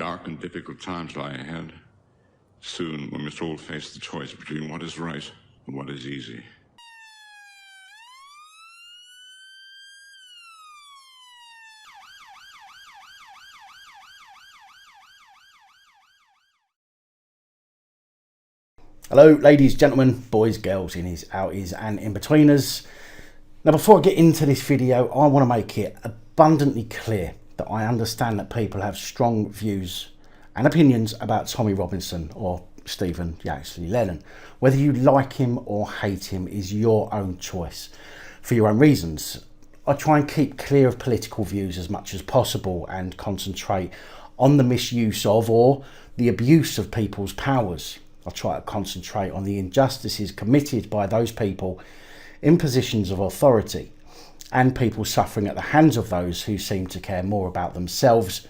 dark and difficult times lie ahead. Soon we must all face the choice between what is right and what is easy. Hello ladies, gentlemen, boys, girls, innies, outies and in-betweeners. Now before I get into this video, I want to make it abundantly clear that I understand that people have strong views and opinions about Tommy Robinson or Stephen Yaxley-Lennon. Whether you like him or hate him is your own choice for your own reasons. I try and keep clear of political views as much as possible and concentrate on the misuse of or the abuse of people's powers. I try to concentrate on the injustices committed by those people in positions of authority and people suffering at the hands of those who seem to care more about themselves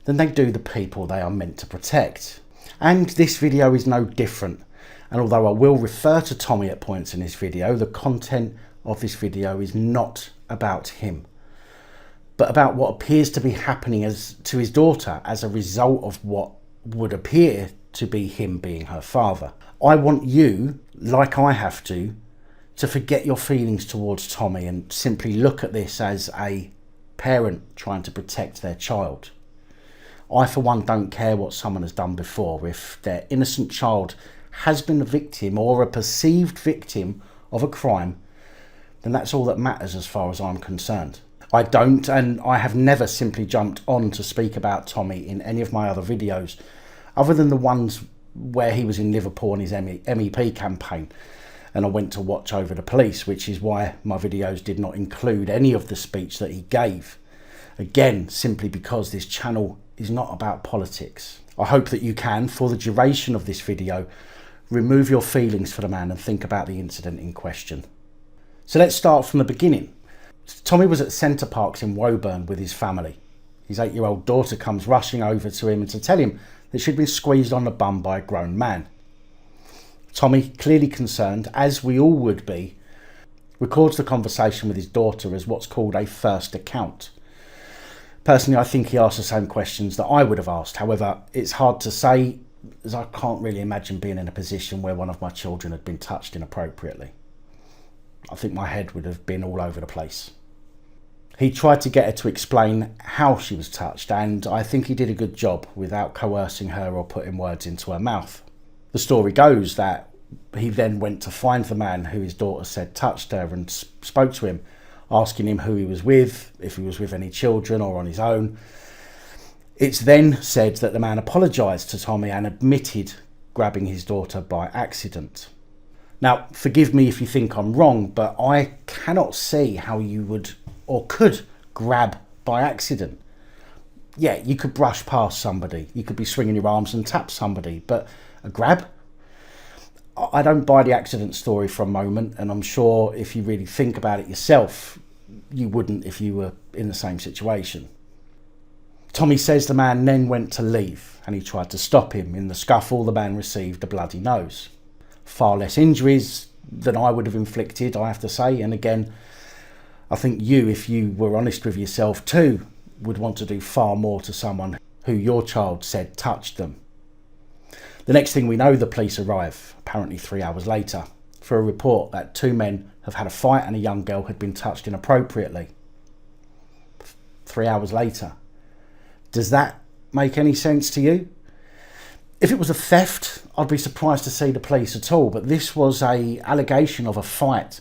than they do the people they are meant to protect. And this video is no different. And although I will refer to Tommy at points in this video, the content of this video is not about him, but about what appears to be happening to his daughter as a result of what would appear to be him being her father. I want you, like I have to forget your feelings towards Tommy and simply look at this as a parent trying to protect their child. I for one don't care what someone has done before. If their innocent child has been a victim or a perceived victim of a crime, then that's all that matters as far as I'm concerned. I don't, and I have never simply jumped on to speak about Tommy in any of my other videos, other than the ones where he was in Liverpool on his MEP campaign and I went to watch over the police, which is why my videos did not include any of the speech that he gave. Again, simply because this channel is not about politics. I hope that you can, for the duration of this video, remove your feelings for the man and think about the incident in question. So let's start from the beginning. Tommy was at Center Parcs in Woburn with his family. His 8-year-old daughter comes rushing over to him and to tell him that she'd been squeezed on the bum by a grown man. Tommy, clearly concerned, as we all would be, records the conversation with his daughter as what's called a first account. Personally, I think he asked the same questions that I would have asked. However, it's hard to say, as I can't really imagine being in a position where one of my children had been touched inappropriately. I think my head would have been all over the place. He tried to get her to explain how she was touched, and I think he did a good job without coercing her or putting words into her mouth. The story goes that he then went to find the man who his daughter said touched her and spoke to him, asking him who he was with, if he was with any children or on his own. It's then said that the man apologised to Tommy and admitted grabbing his daughter by accident. Now, forgive me if you think I'm wrong, but I cannot see how you would or could grab by accident. Yeah, you could brush past somebody, you could be swinging your arms and tap somebody, but a grab? I don't buy the accident story for a moment, and I'm sure if you really think about it yourself, you wouldn't if you were in the same situation. Tommy says the man then went to leave and he tried to stop him. In the scuffle, the man received a bloody nose. Far less injuries than I would have inflicted, I have to say, and again, I think you, if you were honest with yourself too, would want to do far more to someone who your child said touched them. The next thing we know, the police arrive, apparently 3 hours later, for a report that 2 men have had a fight and a young girl had been touched inappropriately. 3 hours later. Does that make any sense to you? If it was a theft, I'd be surprised to see the police at all, but this was an allegation of a fight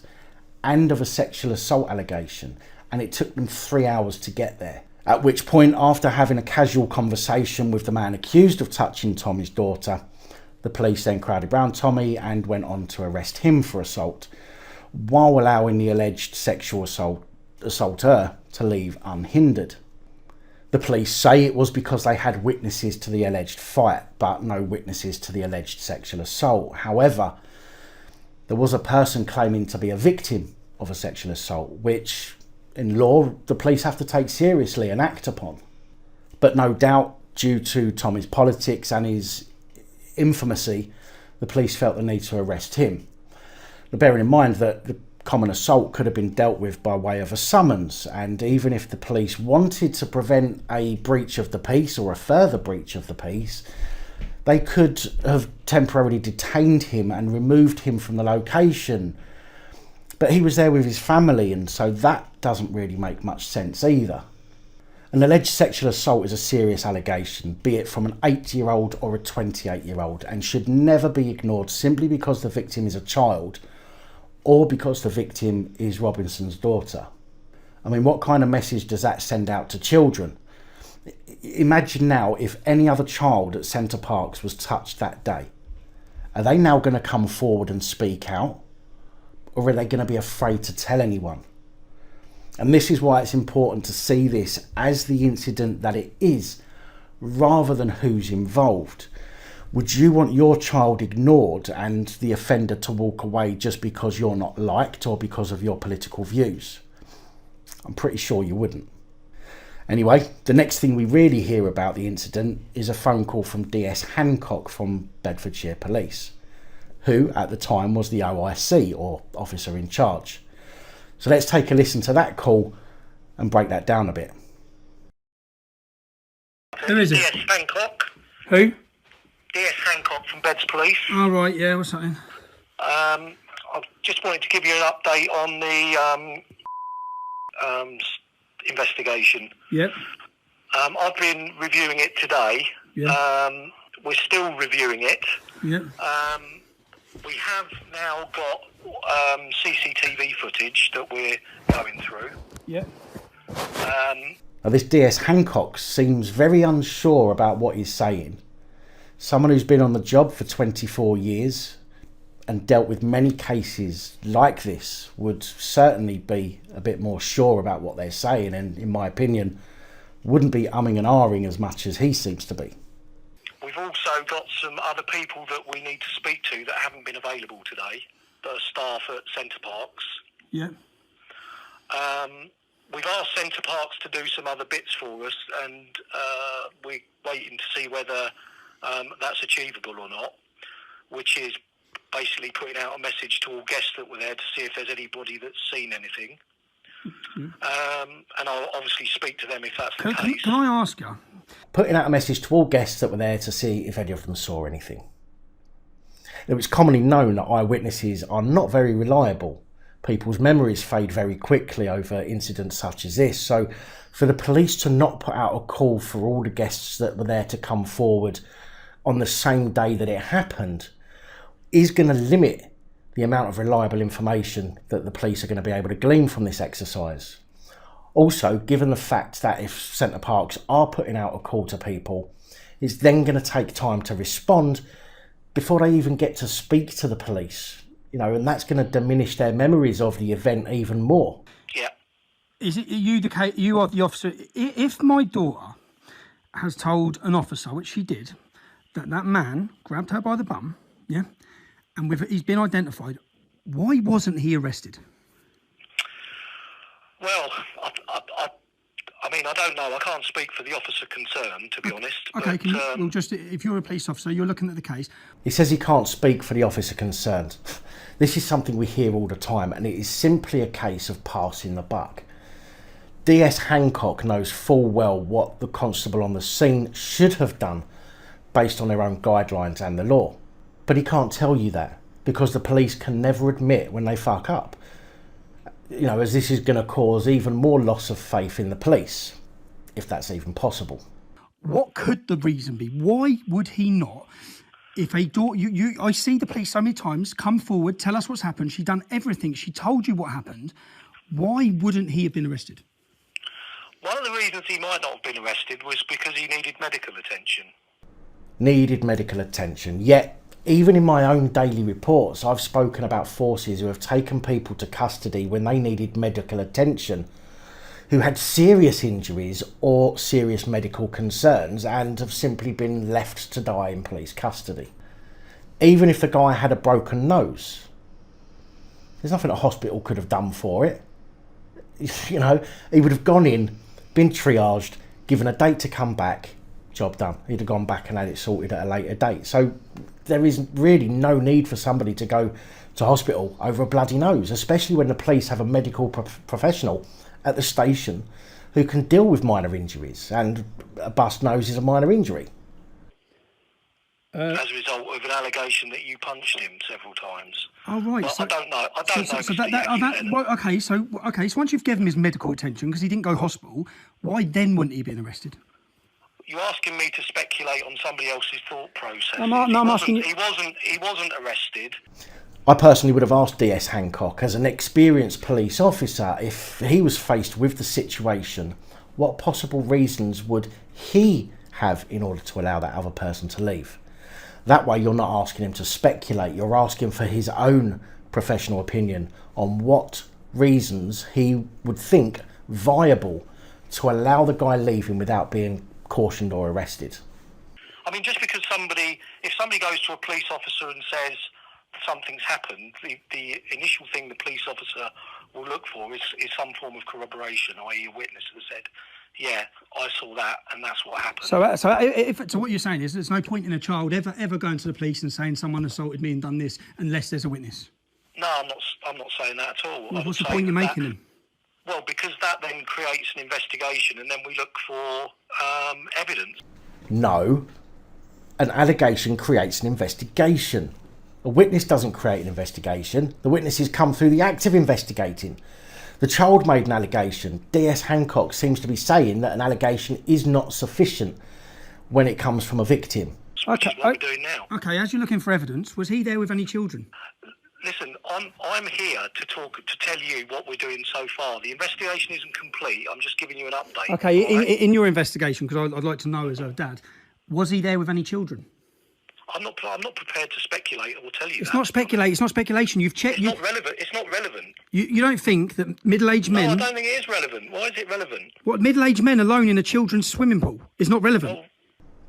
and of a sexual assault allegation, and it took them 3 hours to get there. At which point, after having a casual conversation with the man accused of touching Tommy's daughter, the police then crowded round Tommy and went on to arrest him for assault, while allowing the alleged sexual assaulter to leave unhindered. The police say it was because they had witnesses to the alleged fight, but no witnesses to the alleged sexual assault. However, there was a person claiming to be a victim of a sexual assault, which in law the police have to take seriously and act upon. But no doubt, due to Tommy's politics and his infamousy, the police felt the need to arrest him. But bearing in mind that the common assault could have been dealt with by way of a summons, and even if the police wanted to prevent a breach of the peace or a further breach of the peace, they could have temporarily detained him and removed him from the location. But he was there with his family, and so that doesn't really make much sense either. An alleged sexual assault is a serious allegation, be it from an 8-year-old or a 28-year-old, and should never be ignored simply because the victim is a child or because the victim is Robinson's daughter. I mean, what kind of message does that send out to children? Imagine now if any other child at Center Parcs was touched that day. Are they now going to come forward and speak out? Or are they going to be afraid to tell anyone? And this is why it's important to see this as the incident that it is, rather than who's involved. Would you want your child ignored and the offender to walk away just because you're not liked or because of your political views? I'm pretty sure you wouldn't. Anyway, the next thing we really hear about the incident is a phone call from DS Hancock from Bedfordshire Police, who at the time was the OIC, or officer in charge. So let's take a listen to that call and break that down a bit. Who is it? DS Hancock. Who? DS Hancock from Beds Police. Oh, right, yeah, what's that then? I just wanted to give you an update on the investigation. Yep. I've been reviewing it today. Yeah. We're still reviewing it. Yep. We have now got CCTV footage that we're going through. Yep. Now, this DS Hancock seems very unsure about what he's saying. Someone who's been on the job for 24 years and dealt with many cases like this would certainly be a bit more sure about what they're saying, and in my opinion wouldn't be umming and ahhing as much as he seems to be. We've also got some other people that we need to speak to that haven't been available today, that are staff at Center Parcs. Yep. We've asked Center Parcs to do some other bits for us, and we're waiting to see whether that's achievable or not, which is basically putting out a message to all guests that were there to see if there's anybody that's seen anything. And I'll obviously speak to them if that's the case. Can I ask you? Putting out a message to all guests that were there to see if any of them saw anything. Now, it's commonly known that eyewitnesses are not very reliable. People's memories fade very quickly over incidents such as this, so for the police to not put out a call for all the guests that were there to come forward on the same day that it happened is going to limit the amount of reliable information that the police are going to be able to glean from this exercise. Also, given the fact that if Center Parcs are putting out a call to people, it's then going to take time to respond before they even get to speak to the police. You know, and that's going to diminish their memories of the event even more. Yeah. Is it you the case? You are the officer. If my daughter has told an officer, which she did, that man grabbed her by the bum, yeah, and he's been identified, why wasn't he arrested? Well, I mean, I don't know. I can't speak for the officer concerned, to be honest. Okay, but, well, just if you're a police officer, you're looking at the case. He says he can't speak for the officer concerned. This is something we hear all the time, and it is simply a case of passing the buck. DS Hancock knows full well what the constable on the scene should have done based on their own guidelines and the law. But he can't tell you that because the police can never admit when they fuck up. You know, as this is going to cause even more loss of faith in the police, if that's even possible. What could the reason be? Why would he not? If a daughter, I see the police so many times come forward, tell us what's happened. She's done everything. She told you what happened. Why wouldn't he have been arrested? One of the reasons he might not have been arrested was because he needed medical attention. Needed medical attention. Yet, even in my own daily reports, I've spoken about forces who have taken people to custody when they needed medical attention, who had serious injuries or serious medical concerns and have simply been left to die in police custody. Even if the guy had a broken nose, there's nothing a hospital could have done for it. You know, he would have gone in, been triaged, given a date to come back, job done. He'd have gone back and had it sorted at a later date. So there is really no need for somebody to go to hospital over a bloody nose, especially when the police have a medical professional at the station who can deal with minor injuries, and a bust nose is a minor injury. As a result of an allegation that you punched him several times. Oh, right. Well, so, I don't know. I don't know. So Mr. Yaxley-Lennon. well, okay. So once you've given him his medical attention because he didn't go hospital, why then wouldn't he have been arrested? You're asking me to speculate on somebody else's thought process. I'm asking you. He wasn't arrested. I personally would have asked DS Hancock, as an experienced police officer, if he was faced with the situation, what possible reasons would he have in order to allow that other person to leave? That way you're not asking him to speculate, you're asking for his own professional opinion on what reasons he would think viable to allow the guy leaving without being cautioned or arrested. I mean, just because if somebody goes to a police officer and says something's happened, the initial thing the police officer will look for is some form of corroboration, i.e. a witness that said, yeah, I saw that and that's what happened. So what you're saying is there's no point in a child ever going to the police and saying someone assaulted me and done this unless there's a witness? No, I'm not saying that at all. Well, what's the point you're making then? Well, because that then creates an investigation and then we look for evidence. No, an allegation creates an investigation. A witness doesn't create an investigation. The witnesses come through the act of investigating. The child made an allegation. DS Hancock seems to be saying that an allegation is not sufficient when it comes from a victim. Which is what we're doing now. Okay, as you're looking for evidence, was he there with any children? Listen, I'm here to tell you what we're doing so far. The investigation isn't complete. I'm just giving you an update. Okay, right? in your investigation, because I'd like to know as a dad, was he there with any children? I'm not prepared to speculate or tell you It's that. not speculate. It's not speculation. You've checked. It's not relevant. It's not relevant. You don't think that middle-aged men? No, I don't think it is relevant. Why is it relevant? What, middle-aged men alone in a children's swimming pool is not relevant? Well,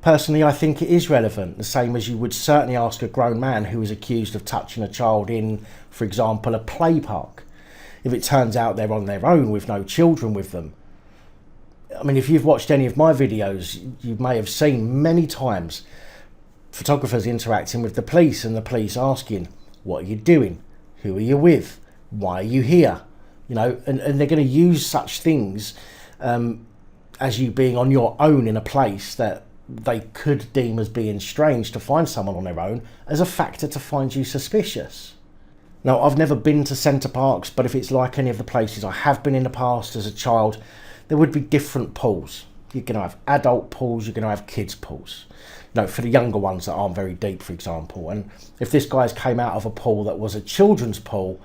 Personally, I think it is relevant, the same as you would certainly ask a grown man who is accused of touching a child in, for example, a play park. If it turns out they're on their own with no children with them. I mean, if you've watched any of my videos, you may have seen many times photographers interacting with the police and the police asking, what are you doing? Who are you with? Why are you here? You know, and they're going to use such things as you being on your own in a place that they could deem as being strange to find someone on their own as a factor to find you suspicious. Now, I've never been to Center Parcs, but if it's like any of the places I have been in the past as a child, there would be different pools. You're going to have adult pools, you're going to have kids pools. You know, for the younger ones that aren't very deep, for example. And if this guy's came out of a pool that was a children's pool,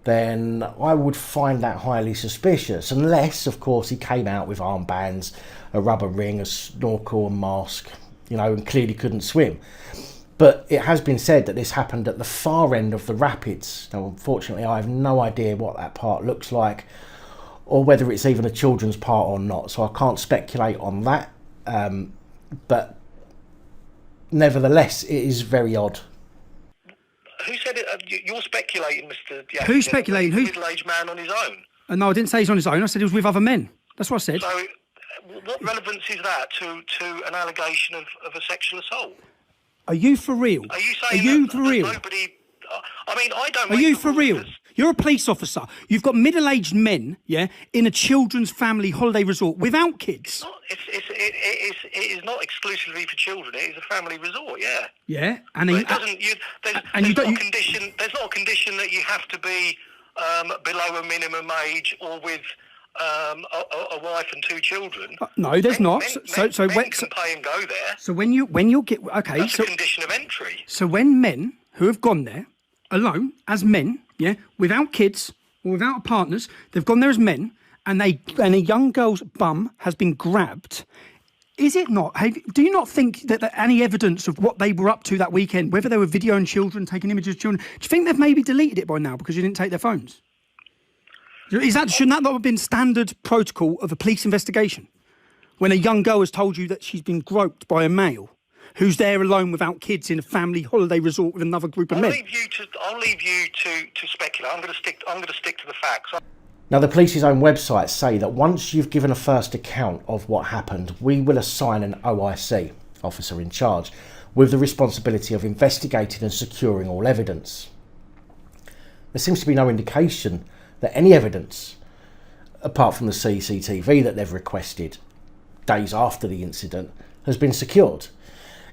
then I would find that highly suspicious. Unless, of course, he came out with armbands, a rubber ring, a snorkel, a mask, you know, and clearly couldn't swim. But it has been said that this happened at the far end of the rapids. Now, unfortunately, I have no idea what that part looks like or whether it's even a children's part or not. So I can't speculate on that. But nevertheless, it is very odd. who said it? You're speculating, Mr. Yaxley. Who's speculating? Who's a middle-aged man on his own? No, I didn't say he's on his own. I said he was with other men. That's what I said. So, what relevance is that to an allegation of a sexual assault? Are you for real? Are you saying for real? Nobody? I mean, I don't. Are you for real? You're a police officer. You've got middle-aged men, yeah, in a children's family holiday resort without kids. It is not exclusively for children. It is a family resort. Yeah. Yeah, and it doesn't. There's not a condition that you have to be below a minimum age or with a wife and two children. No, there's not. Men can pay and go there. So when you get okay, that's a condition of entry. So when men who have gone there alone as men, yeah, without kids or without partners, they've gone there as men, and a young girl's bum has been grabbed. Is it not? Do you not think that any evidence of what they were up to that weekend, whether they were videoing children, taking images of children, do you think they've maybe deleted it by now because you didn't take their phones? Shouldn't that not have been standard protocol of a police investigation? When a young girl has told you that she's been groped by a male who's there alone without kids in a family holiday resort with another group of men. I'll leave you to speculate. I'm going to stick to the facts. Now, the police's own websites say that once you've given a first account of what happened, we will assign an OIC, officer in charge, with the responsibility of investigating and securing all evidence. There seems to be no indication that any evidence, apart from the CCTV that they've requested days after the incident, has been secured.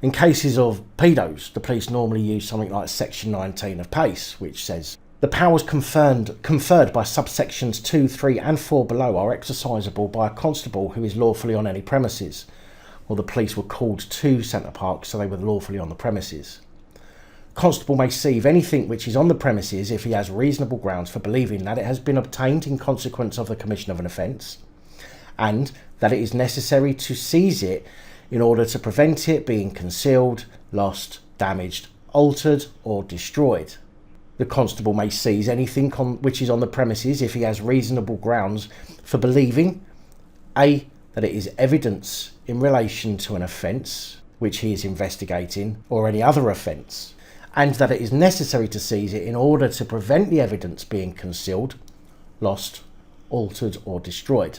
In cases of pedos, the police normally use something like Section 19 of PACE, which says the powers conferred by subsections 2, 3 and 4 below are exercisable by a constable who is lawfully on any premises. Well, the police were called to Center Parcs, so they were lawfully on the premises. Constable may seize anything which is on the premises if he has reasonable grounds for believing that it has been obtained in consequence of the commission of an offence, and that it is necessary to seize it in order to prevent it being concealed, lost, damaged, altered or destroyed. The constable may seize anything which is on the premises if he has reasonable grounds for believing A, that it is evidence in relation to an offence which he is investigating or any other offence, and that it is necessary to seize it in order to prevent the evidence being concealed, lost, altered or destroyed.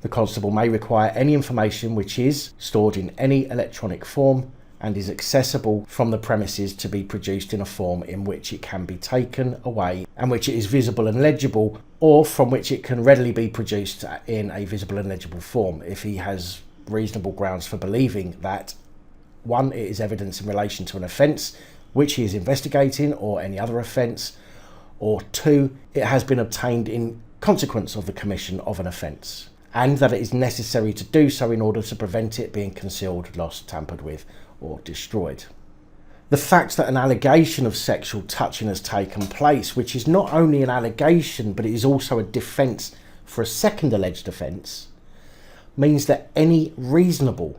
The constable may require any information which is stored in any electronic form and is accessible from the premises to be produced in a form in which it can be taken away and which it is visible and legible, or from which it can readily be produced in a visible and legible form if he has reasonable grounds for believing that 1. It is evidence in relation to an offence which he is investigating or any other offence, or 2. It has been obtained in consequence of the commission of an offence, and that it is necessary to do so in order to prevent it being concealed, lost, tampered with or destroyed. The fact that an allegation of sexual touching has taken place, which is not only an allegation but it is also a defence for a second alleged offence, means that any reasonable,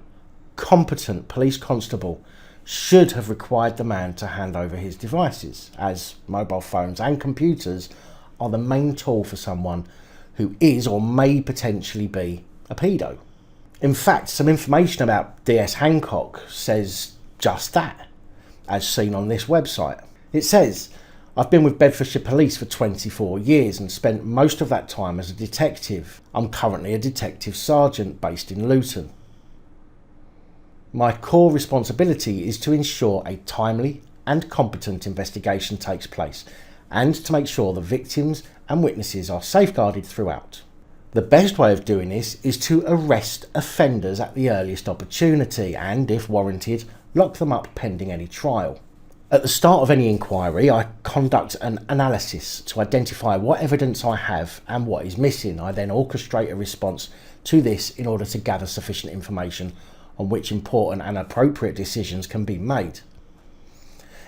competent police constable should have required the man to hand over his devices, as mobile phones and computers are the main tool for someone who is or may potentially be a pedo. In fact, some information about DS Hancock says just that, as seen on this website. It says, I've been with Bedfordshire Police for 24 years and spent most of that time as a detective. I'm currently a detective sergeant based in Luton. My core responsibility is to ensure a timely and competent investigation takes place and to make sure the victims and witnesses are safeguarded throughout. The best way of doing this is to arrest offenders at the earliest opportunity and, if warranted, lock them up pending any trial. At the start of any inquiry, I conduct an analysis to identify what evidence I have and what is missing. I then orchestrate a response to this in order to gather sufficient information on which important and appropriate decisions can be made.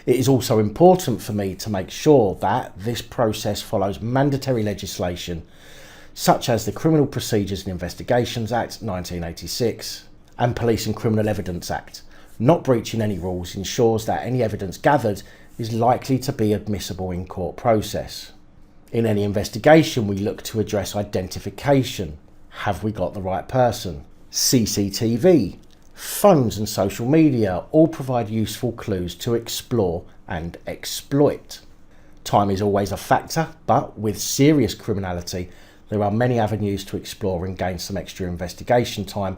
It is also important for me to make sure that this process follows mandatory legislation such as the Criminal Procedures and Investigations Act 1986 and Police and Criminal Evidence Act. Not breaching any rules ensures that any evidence gathered is likely to be admissible in court process. In any investigation, we look to address identification. Have we got the right person? CCTV, phones and social media all provide useful clues to explore and exploit. Time is always a factor, but with serious criminality, there are many avenues to explore and gain some extra investigation time,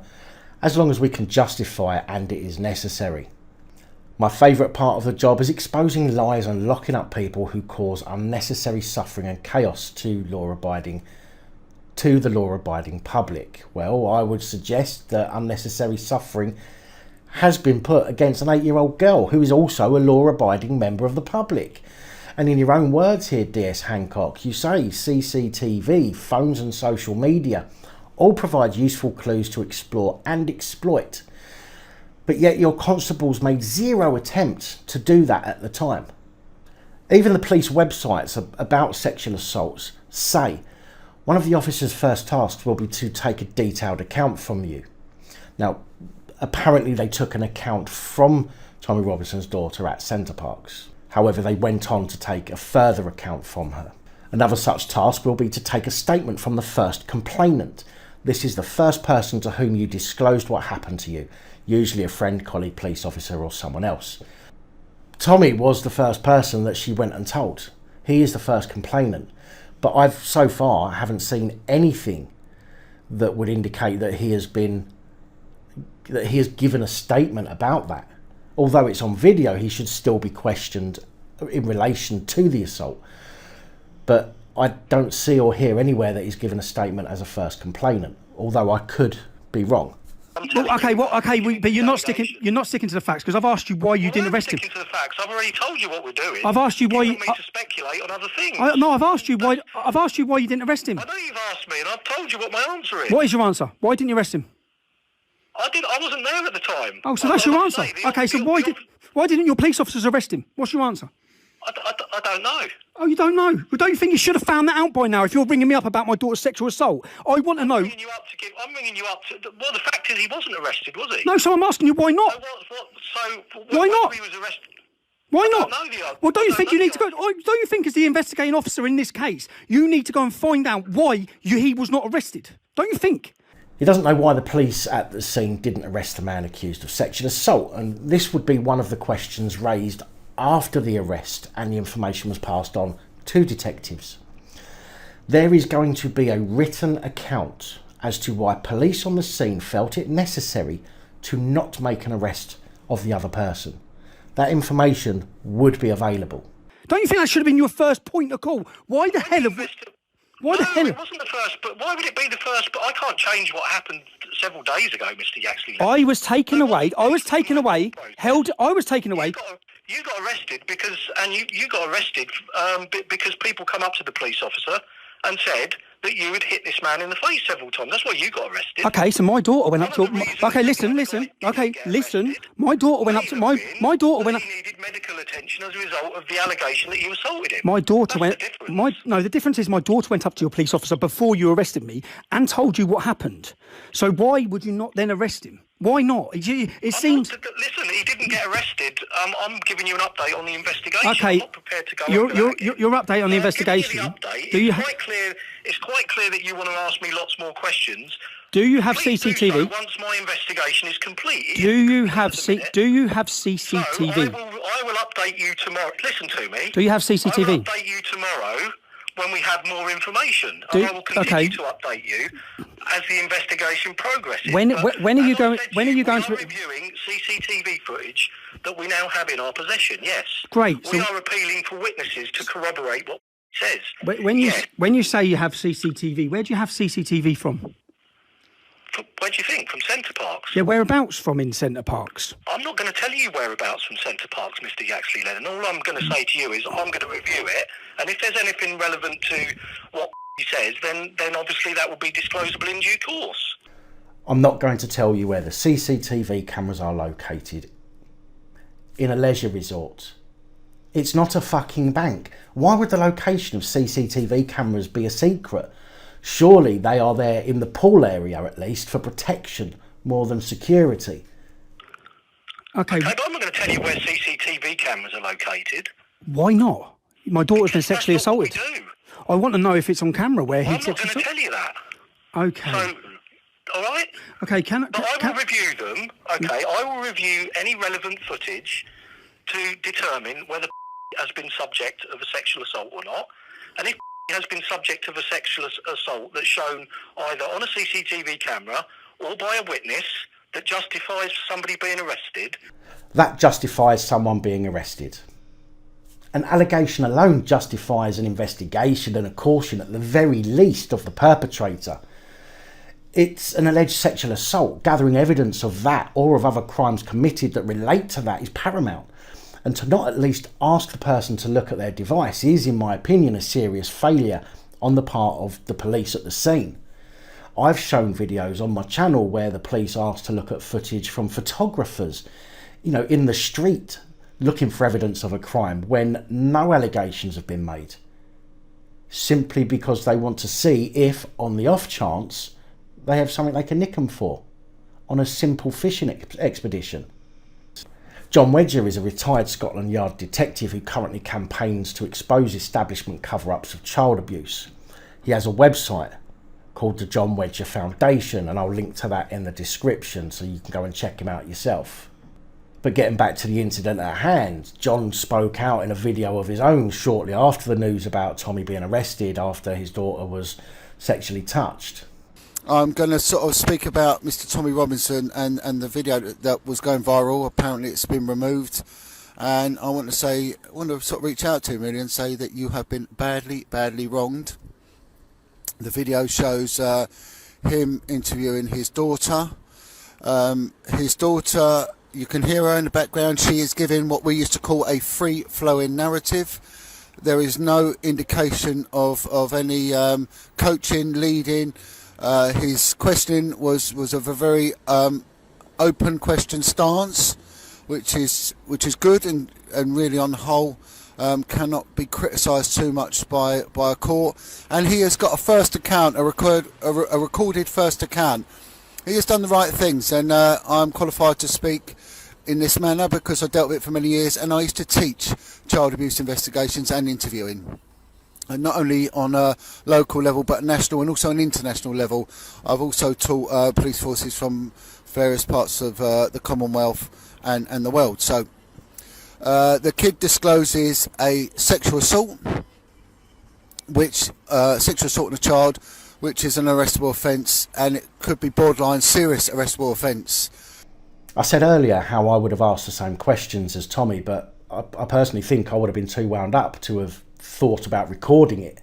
as long as we can justify it and it is necessary. My favourite part of the job is exposing lies and locking up people who cause unnecessary suffering and chaos to the law-abiding public. Well, I would suggest that unnecessary suffering has been put against an 8-year-old girl who is also a law-abiding member of the public. And in your own words here, DS Hancock, you say CCTV, phones and social media all provide useful clues to explore and exploit. But yet your constables made zero attempt to do that at the time. Even the police websites about sexual assaults say one of the officer's first tasks will be to take a detailed account from you. Now, apparently they took an account from Tommy Robinson's daughter at Center Parcs. However, they went on to take a further account from her. Another such task will be to take a statement from the first complainant. This is the first person to whom you disclosed what happened to you, usually a friend, colleague, police officer or someone else. Tommy was the first person that she went and told. He is the first complainant. But I've so far haven't seen anything that would indicate that he has given a statement about that. Although it's on video, he should still be questioned in relation to the assault. But I don't see or hear anywhere that he's given a statement as a first complainant, although I could be wrong. Well, okay, but you're not sticking to the facts, because I've asked you why you didn't arrest him. I'm sticking to the facts. I've already told you what we're doing. I've asked you why you want me to speculate on other things. No, I've asked you why you didn't arrest him. I know you've asked me, and I've told you what my answer is. What is your answer? Why didn't you arrest him? I wasn't there at the time. Oh, so that's your answer. Okay, so why didn't your police officers arrest him? What's your answer? I don't know. Oh, you don't know? Well, don't you think you should have found that out by now if you're ringing me up about my daughter's sexual assault? I want to know. I'm ringing you up to... Well, the fact is he wasn't arrested, was he? No, so I'm asking you why not? Why not? He was arrested? Why not? Well, don't you think you need to go... Don't you think as the investigating officer in this case, you need to go and find out why he was not arrested? Don't you think? He doesn't know why the police at the scene didn't arrest the man accused of sexual assault, and this would be one of the questions raised after the arrest and the information was passed on to detectives. There is going to be a written account as to why police on the scene felt it necessary to not make an arrest of the other person. That information would be available. Don't you think that should have been your first point of call? Why the hell have... Why the hell? It wasn't the first, but why would it be the first? But I can't change what happened several days ago, Mr. Yaxley. I was taken away. You got arrested because people come up to the police officer and said that you had hit this man in the face several times. That's why you got arrested. Okay, so my daughter went up to... Okay, listen. My daughter went up to... My daughter went up... He needed medical attention as a result of the allegation that you assaulted him. My daughter went... The difference is my daughter went up to your police officer before you arrested me and told you what happened. So why would you not then arrest him? Why not? It seems... Listen, he didn't get arrested. I'm giving you an update on the investigation. Okay. I'm not prepared to go your update on the investigation. It's quite clear that you want to ask me lots more questions. Do you have Please CCTV? Do so once my investigation is complete. Do you have CCTV? So I will update you tomorrow. Listen to me. Do you have CCTV? I will update you tomorrow when we have more information. I will continue to update you as the investigation progresses. When are you going? When are you going to? Reviewing CCTV footage that we now have in our possession. Yes. Great. We are appealing for witnesses to corroborate what it says. When you say you have CCTV, where do you have CCTV from? Where do you think? From Center Parcs? Yeah, whereabouts from in Center Parcs? I'm not going to tell you whereabouts from Center Parcs, Mr. Yaxley-Lennon. All I'm going to say to you is I'm going to review it, and if there's anything relevant to what he says, then obviously that will be disclosable in due course. I'm not going to tell you where the CCTV cameras are located. In a leisure resort. It's not a fucking bank. Why would the location of CCTV cameras be a secret? Surely they are there in the pool area, at least, for protection more than security. Okay, but I'm not going to tell you where CCTV cameras are located. Why not? My daughter's been sexually assaulted. What we do. I want to know if it's on camera where I'm not going to tell you that. Okay. So, all right? Okay, I will review them. Okay, I will review any relevant footage to determine whether has been subject of a sexual assault or not. And if has been subject of a sexual assault that's shown either on a CCTV camera or by a witness that justifies somebody being arrested. That justifies someone being arrested. An allegation alone justifies an investigation and a caution at the very least of the perpetrator. It's an alleged sexual assault. Gathering evidence of that or of other crimes committed that relate to that is paramount. And to not at least ask the person to look at their device is, in my opinion, a serious failure on the part of the police at the scene. I've shown videos on my channel where the police asked to look at footage from photographers, in the street, looking for evidence of a crime when no allegations have been made. Simply because they want to see if, on the off chance, they have something they can nick them for on a simple fishing expedition. John Wedger is a retired Scotland Yard detective who currently campaigns to expose establishment cover-ups of child abuse. He has a website called the John Wedger Foundation, and I'll link to that in the description so you can go and check him out yourself. But getting back to the incident at hand, John spoke out in a video of his own shortly after the news about Tommy being arrested after his daughter was sexually touched. I'm going to sort of speak about Mr. Tommy Robinson and the video that was going viral. Apparently it's been removed. And I want to sort of reach out to him really and say that you have been badly, badly wronged. The video shows him interviewing his daughter. His daughter, you can hear her in the background. She is giving what we used to call a free-flowing narrative. There is no indication of any coaching, leading. His questioning was of a very open question stance, which is good and really on the whole cannot be criticised too much by a court. And he has got a first account, a recorded first account. He has done the right things, and I'm qualified to speak in this manner because I dealt with it for many years, and I used to teach child abuse investigations and interviewing. And not only on a local level but national and also an international level. I've also taught police forces from various parts of the Commonwealth and the world. So the kid discloses a sexual assault, sexual assault on a child, which is an arrestable offence, and it could be borderline serious arrestable offence. I said earlier how I would have asked the same questions as Tommy, but I personally think I would have been too wound up to have thought about recording it.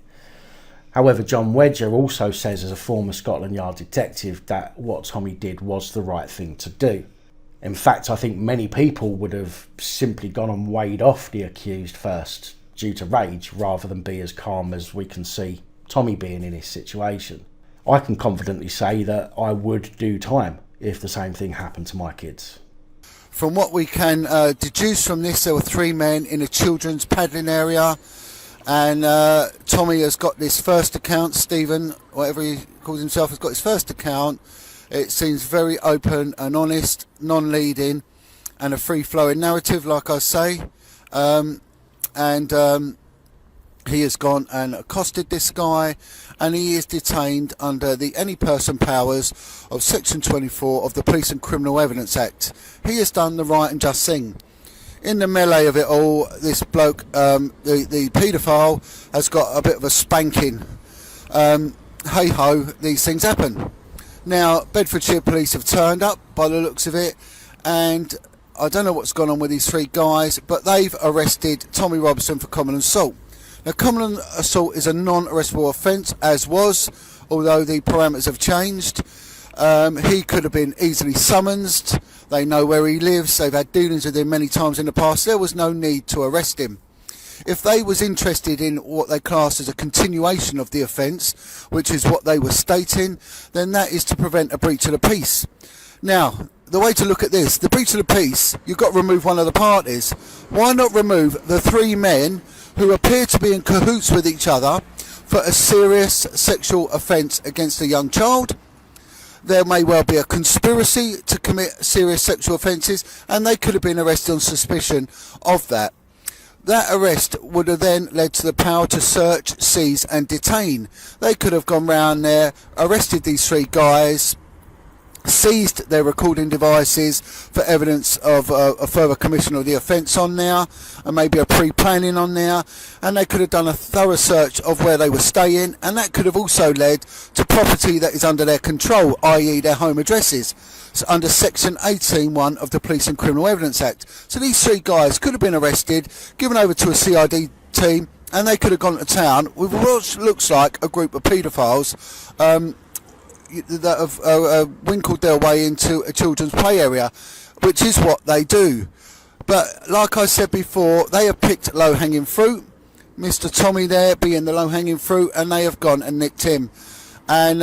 However, John Wedger also says as a former Scotland Yard detective that what Tommy did was the right thing to do. In fact, I think many people would have simply gone and weighed off the accused first due to rage rather than be as calm as we can see Tommy being in this situation. I can confidently say that I would do time if the same thing happened to my kids. From what we can deduce from this, there were 3 men in a children's paddling area, and Tommy has got this first account. Stephen, whatever he calls himself, has got his first account. It seems very open and honest, non-leading, and a free-flowing narrative, like I say. He has gone and accosted this guy, and he is detained under the any person powers of Section 24 of the Police and Criminal Evidence Act. He has done the right and just thing. In the melee of it all, this bloke, the paedophile, has got a bit of a spanking. Hey ho, these things happen. Now, Bedfordshire police have turned up by the looks of it, and I don't know what's gone on with these 3 guys, but they've arrested Tommy Robinson for common assault. Now, common assault is a non-arrestable offence, as was, although the parameters have changed. He could have been easily summoned. They know where he lives. They've had dealings with him many times in the past. There was no need to arrest him. If they was interested in what they class as a continuation of the offence, which is what they were stating, then that is to prevent a breach of the peace. Now, the way to look at this, the breach of the peace, you've got to remove one of the parties. Why not remove the 3 men who appear to be in cahoots with each other for a serious sexual offence against a young child? There may well be a conspiracy to commit serious sexual offences, and they could have been arrested on suspicion of that. That arrest would have then led to the power to search, seize and detain. They could have gone round there, arrested these 3 guys, seized their recording devices for evidence of a further commission of the offence on there, and maybe a pre-planning on there, and they could have done a thorough search of where they were staying, and that could have also led to property that is under their control, i.e. their home addresses, so under Section 18(1) of the Police and Criminal Evidence Act. So these 3 guys could have been arrested, given over to a CID team, and they could have gone to town with what looks like a group of paedophiles that have winkled their way into a children's play area, which is what they do. But like I said before, they have picked low-hanging fruit, Mr. Tommy there being the low-hanging fruit, and they have gone and nicked him. And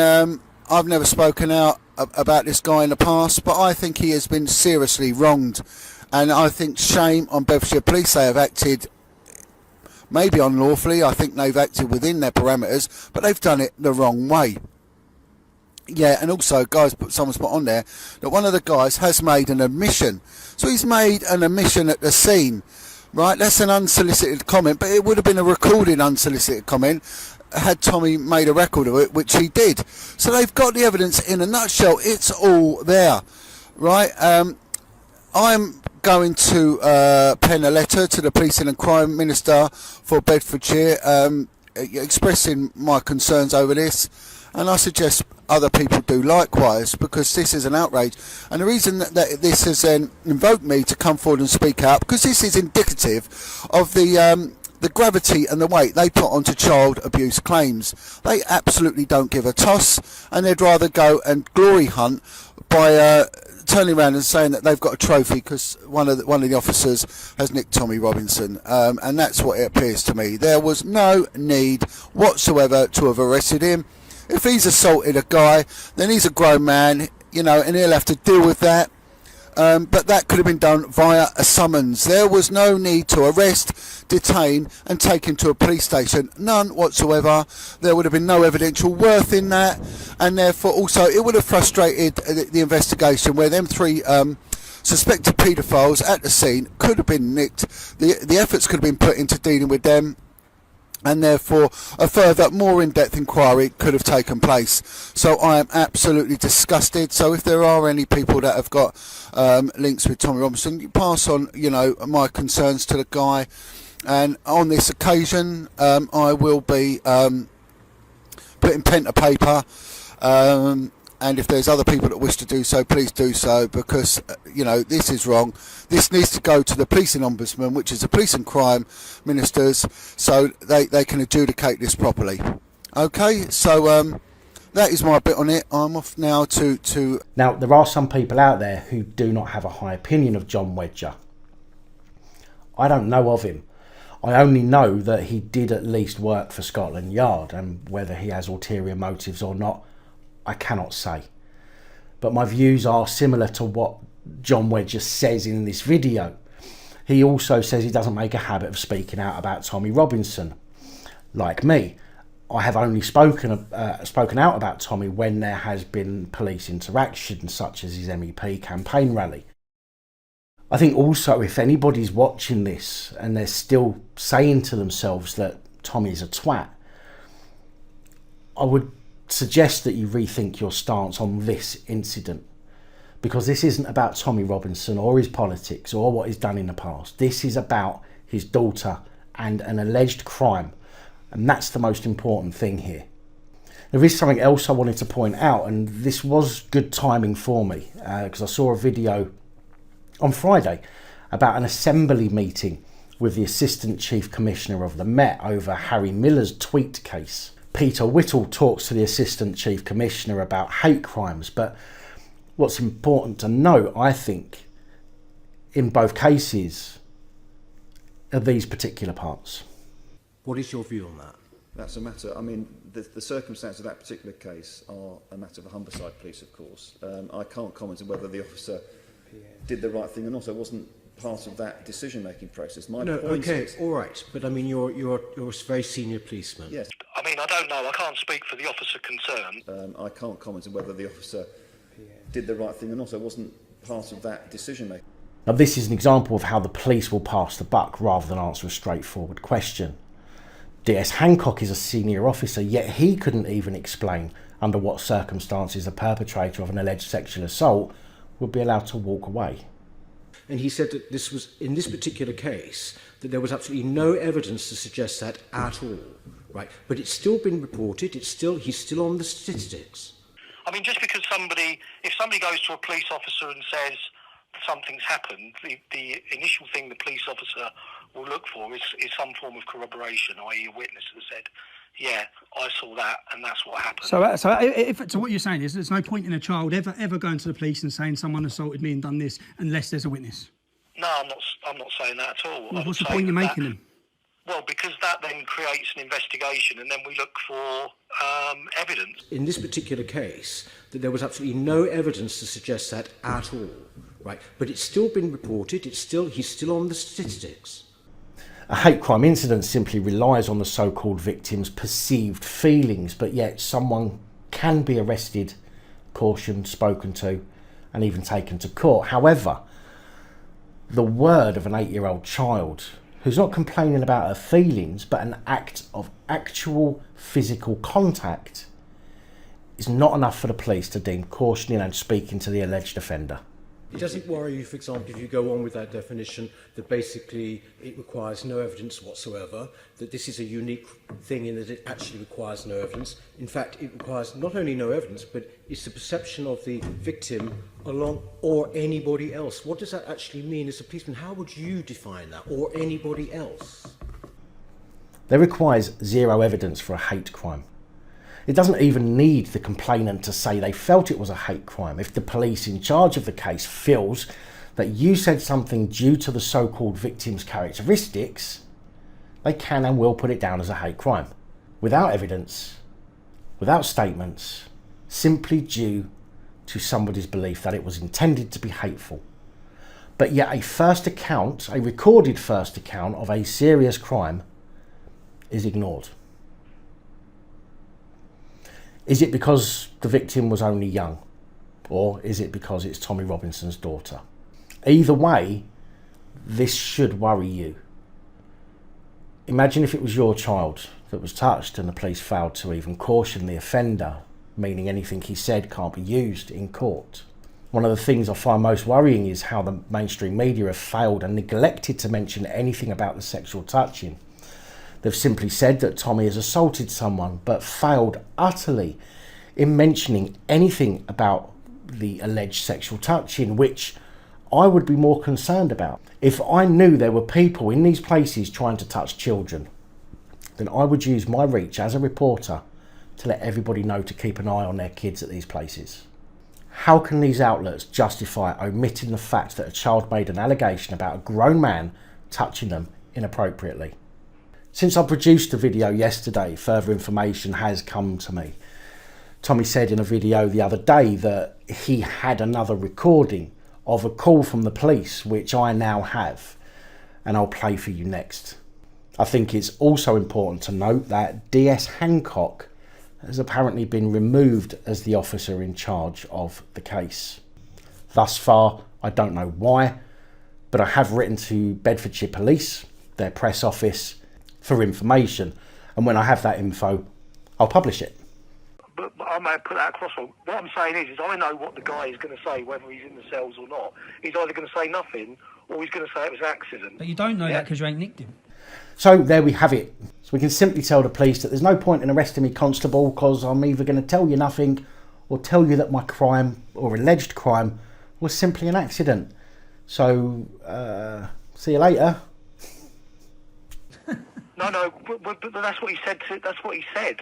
I've never spoken out about this guy in the past, but I think he has been seriously wronged, and I think shame on Bedfordshire Police. They have acted maybe unlawfully. I think they've acted within their parameters, but they've done it the wrong way. Yeah, and also, guys, someone's put on there that one of the guys has made an admission. So he's made an admission at the scene, right? That's an unsolicited comment, but it would have been a recorded unsolicited comment had Tommy made a record of it, which he did. So they've got the evidence in a nutshell. It's all there, right? I'm going to pen a letter to the Policing and Crime Minister for Bedfordshire, expressing my concerns over this, and I suggest other people do likewise, because this is an outrage. And the reason that this has invoked me to come forward and speak out, because this is indicative of the gravity and the weight they put onto child abuse claims. They absolutely don't give a toss, and they'd rather go and glory hunt by turning around and saying that they've got a trophy because one of the officers has nicked Tommy Robinson, and that's what it appears to me. There was no need whatsoever to have arrested him. If he's assaulted a guy, then he's a grown man, you know, and he'll have to deal with that. But that could have been done via a summons. There was no need to arrest, detain and take him to a police station. None whatsoever. There would have been no evidential worth in that, and therefore also it would have frustrated the investigation, where them three suspected paedophiles at the scene could have been nicked. The efforts could have been put into dealing with them, and therefore a further, more in-depth inquiry could have taken place. So I am absolutely disgusted. So if there are any people that have got links with Tommy Robinson, you pass on, you know, my concerns to the guy. And on this occasion, I will be putting pen to paper. And if there's other people that wish to do so, please do so, because, you know, this is wrong. This needs to go to the Policing Ombudsman, which is the Police and Crime Ministers, so they can adjudicate this properly. Okay, so that is my bit on it. I'm off now to... Now, there are some people out there who do not have a high opinion of John Wedger. I don't know of him. I only know that he did at least work for Scotland Yard, and whether he has ulterior motives or not, I cannot say. But my views are similar to what John Wedger says in this video. He also says he doesn't make a habit of speaking out about Tommy Robinson. Like me, I have only spoken out about Tommy when there has been police interaction, such as his MEP campaign rally. I think also, if anybody's watching this and they're still saying to themselves that Tommy's a twat, I would suggest that you rethink your stance on this incident, because this isn't about Tommy Robinson or his politics or what he's done in the past. This is about his daughter and an alleged crime, and that's the most important thing here. There is something else I wanted to point out, and this was good timing for me, because I saw a video on Friday about an assembly meeting with the Assistant Chief Commissioner of the Met over Harry Miller's tweet case. Peter Whittle talks to the Assistant Chief Commissioner about hate crimes, but what's important to note, I think, in both cases, are these particular parts. What is your view on that? That's a matter, I mean, the circumstances of that particular case are a matter for Humberside Police, of course. I can't comment on whether the officer did the right thing and also wasn't part of that decision-making process. My point is, all right, but I mean, you're a very senior policeman. Yes. I mean, I don't know. I can't speak for the officer concerned. I can't comment on whether the officer did the right thing and also wasn't part of that decision-making. Now, this is an example of how the police will pass the buck rather than answer a straightforward question. DS Hancock is a senior officer, yet he couldn't even explain under what circumstances a perpetrator of an alleged sexual assault would be allowed to walk away. And he said that this was, in this particular case, that there was absolutely no evidence to suggest that at all, right? But it's still been reported. He's still on the statistics. I mean, just because if somebody goes to a police officer and says something's happened, the initial thing the police officer will look for is some form of corroboration, i.e. a witness that said, yeah, I saw that and that's what happened. So what you're saying is there's no point in a child ever going to the police and saying someone assaulted me and done this unless there's a witness? No, I'm not saying that at all. Well, what's the point you're making then? Well, because that then creates an investigation and then we look for evidence. In this particular case, that there was absolutely no evidence to suggest that at all, right? But it's still been reported. He's still on the statistics. A hate crime incident simply relies on the so-called victim's perceived feelings, but yet someone can be arrested, cautioned, spoken to, and even taken to court. However, the word of an 8-year-old child who's not complaining about her feelings, but an act of actual physical contact, is not enough for the police to deem cautioning and speaking to the alleged offender. Does it worry you, for example, if you go on with that definition, that basically it requires no evidence whatsoever, that this is a unique thing in that it actually requires no evidence? In fact, it requires not only no evidence, but it's the perception of the victim along or anybody else. What does that actually mean as a policeman? How would you define that, or anybody else? There requires zero evidence for a hate crime. It doesn't even need the complainant to say they felt it was a hate crime. If the police in charge of the case feels that you said something due to the so-called victim's characteristics, they can and will put it down as a hate crime. Without evidence, without statements, simply due to somebody's belief that it was intended to be hateful. But yet a first account, a recorded first account of a serious crime is ignored. Is it because the victim was only young? Or is it because it's Tommy Robinson's daughter? Either way, this should worry you. Imagine if it was your child that was touched and the police failed to even caution the offender, meaning anything he said can't be used in court. One of the things I find most worrying is how the mainstream media have failed and neglected to mention anything about the sexual touching. They've simply said that Tommy has assaulted someone, but failed utterly in mentioning anything about the alleged sexual touching, which I would be more concerned about. If I knew there were people in these places trying to touch children, then I would use my reach as a reporter to let everybody know to keep an eye on their kids at these places. How can these outlets justify omitting the fact that a child made an allegation about a grown man touching them inappropriately? Since I produced the video yesterday, further information has come to me. Tommy said in a video the other day that he had another recording of a call from the police, which I now have, and I'll play for you next. I think it's also important to note that DS Hancock has apparently been removed as the officer in charge of the case. Thus far, I don't know why, but I have written to Bedfordshire Police, their press office, for information, and when I have that info, I'll publish it. But I may put that across. What I'm saying is I know what the guy is going to say, whether he's in the cells or not. He's either going to say nothing, or he's going to say it was an accident. But you don't know that because you ain't nicked him. So there we have it. So we can simply tell the police that there's no point in arresting me, constable, because I'm either going to tell you nothing or tell you that my crime, or alleged crime, was simply an accident. So, see you later. No, but that's what he said. That's what he said.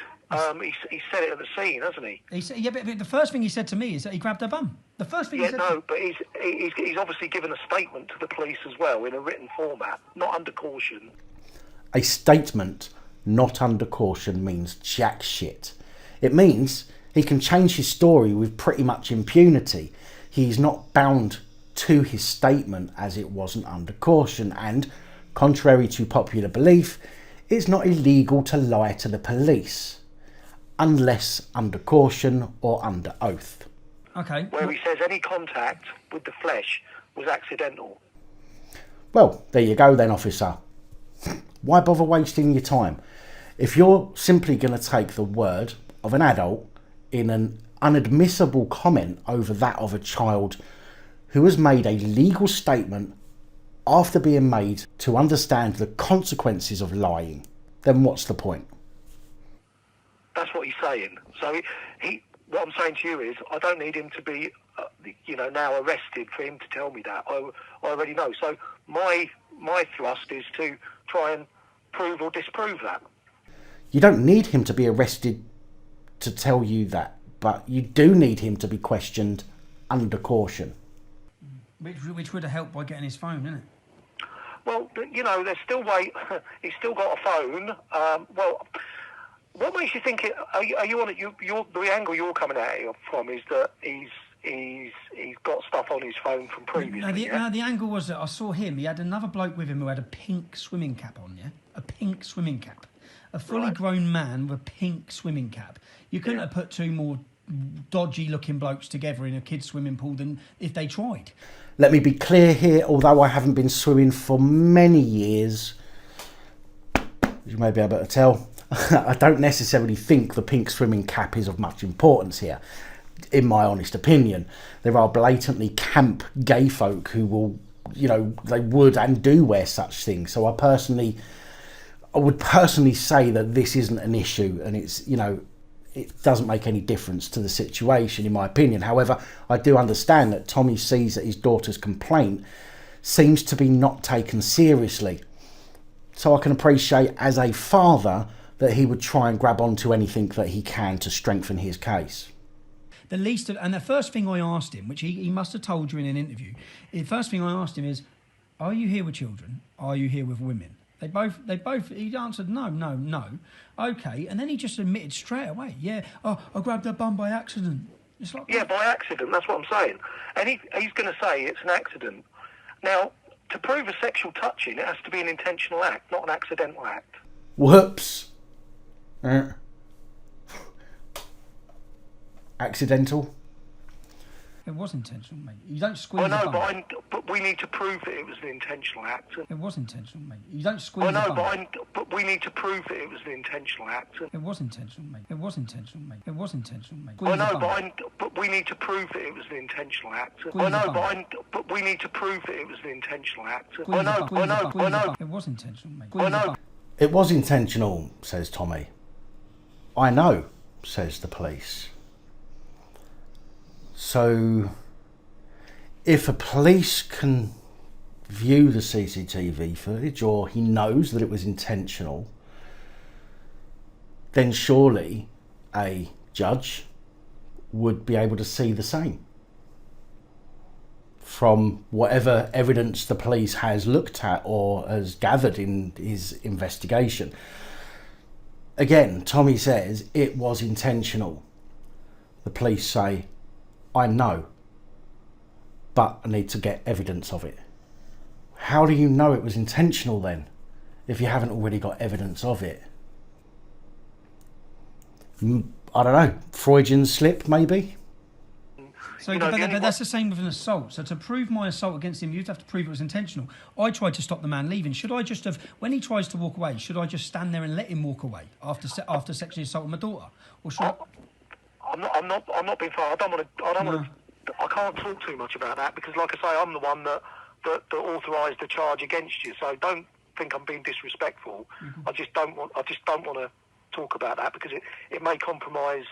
He said it at the scene, hasn't he? He said, yeah, but the first thing he said to me is that he grabbed her bum. The first thing he said. No, but he's obviously given a statement to the police as well in a written format, not under caution. A statement not under caution means jack shit. It means he can change his story with pretty much impunity. He's not bound to his statement as it wasn't under caution, and contrary to popular belief, it's not illegal to lie to the police, unless under caution or under oath. Okay. Where he says any contact with the flesh was accidental. Well, there you go then, officer. Why bother wasting your time? If you're simply going to take the word of an adult in an unadmissible comment over that of a child who has made a legal statement after being made to understand the consequences of lying, then what's the point? That's what he's saying. So what I'm saying to you is I don't need him to be, now arrested for him to tell me that. I already know. So my thrust is to try and prove or disprove that. You don't need him to be arrested to tell you that, but you do need him to be questioned under caution. Which would have helped by getting his phone, isn't it? Well, there's still he's still got a phone. What makes you think? Are you on it? The angle you're coming at it from is that he's got stuff on his phone from previously. No, the angle was that I saw him. He had another bloke with him who had a pink swimming cap on. Yeah, a pink swimming cap. A fully grown man with a pink swimming cap. You couldn't have put two more dodgy-looking blokes together in a kid's swimming pool than if they tried. Let me be clear here, although I haven't been swimming for many years, as you may be able to tell, I don't necessarily think the pink swimming cap is of much importance here. in my honest opinion. There are blatantly camp gay folk who will, you know, they would and do wear such things. So I would personally say that this isn't an issue, and it's, you know, it doesn't make any difference to the situation, in my opinion. However, I do understand that Tommy sees that his daughter's complaint seems to be not taken seriously. So I can appreciate, as a father, that he would try and grab onto anything that he can to strengthen his case. The least, and the first thing I asked him, which he must have told you in an interview, the first thing I asked him is, are you here with children? Are you here with women? They both, he answered no. Okay, and then he just admitted straight away, yeah, oh, I grabbed her bum by accident. It's like, yeah, by accident, that's what I'm saying. And he's going to say it's an accident. Now, to prove a sexual touching, it has to be an intentional act, not an accidental act. Whoops. it Accidental? was intentional, mate. You don't squeeze I know, the bum. but we need to prove that it was an intentional act. It was intentional, mate. You don't squeeze I know, the bum. but we need to prove that it was an intentional act. It was intentional, mate. It was intentional, mate. It was intentional, mate. I know, but we need to prove that it was an intentional act. I know, but we need to prove that it was an intentional act. I know. It was intentional, mate. I know. It was intentional, says Tommy. I know, says the police. So, if a police can view the CCTV footage, or he knows that it was intentional, then surely a judge would be able to see the same from whatever evidence the police has looked at or has gathered in his investigation. Again, Tommy says it was intentional. The police say, I know, but I need to get evidence of it. How do you know it was intentional then, if you haven't already got evidence of it? I don't know, Freudian slip maybe? So, but that's the same with an assault. So to prove my assault against him, you'd have to prove it was intentional. I tried to stop the man leaving. Should I just have, when he tries to walk away, should I just stand there and let him walk away after sexually assaulting my daughter, or should I'm not being fair. I can't talk too much about that because, like I say, I'm the one that authorised the charge against you. So don't think I'm being disrespectful. Mm-hmm. I just don't want to talk about that because it may compromise.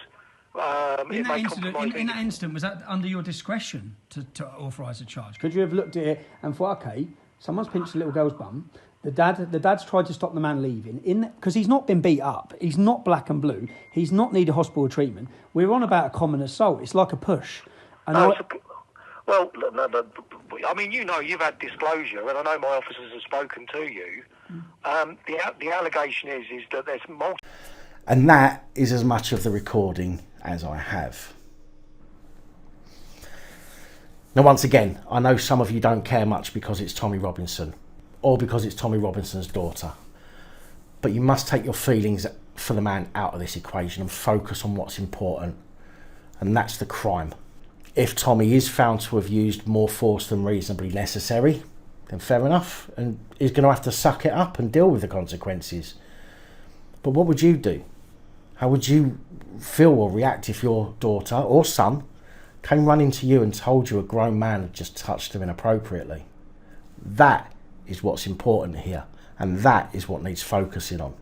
In that incident, was that under your discretion to authorise a charge? Could you have looked at it and thought, okay, someone's pinched a little girl's bum. The dad's tried to stop the man leaving because he's not been beat up. He's not black and blue. He's not needed hospital treatment. We're on about a common assault. It's like a push. And well, no, I mean, you know, you've had disclosure, and I know my officers have spoken to you. The allegation is that there's multiple. And that is as much of the recording as I have. Now, once again, I know some of you don't care much because it's Tommy Robinson, or because it's Tommy Robinson's daughter. But you must take your feelings for the man out of this equation and focus on what's important, and that's the crime. If Tommy is found to have used more force than reasonably necessary, then fair enough, and he's going to have to suck it up and deal with the consequences. But what would you do? How would you feel or react if your daughter or son came running to you and told you a grown man had just touched them inappropriately? That is what's important here, and that is what needs focusing on.